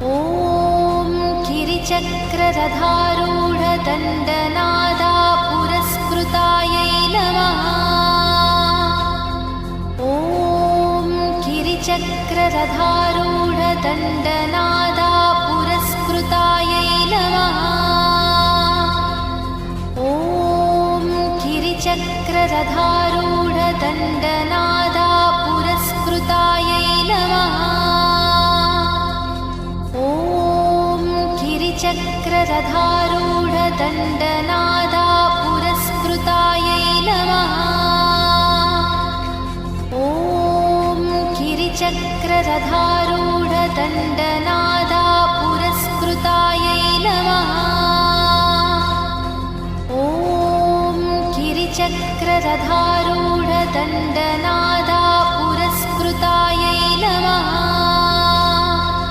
ॐ गिरिचक्ररथारूढदण्डनादा पुरस्कृतायै नमः। ॐ गिरिचक्ररथारूढदण्डनादा पुरस्कृतायै नमः। ॐ गिरिचक्ररथारूढदण्डनादा पुरस्कृतायै नमः। ॐ गिरिचक्ररथारूढदण्डनादा पुरस्कृतायै नमः। ॐ गिरिचक्ररथारूढदण्डनादा पुरस्कृतायै नमः। ॐ गिरिचक्ररथारूढदण्डनादा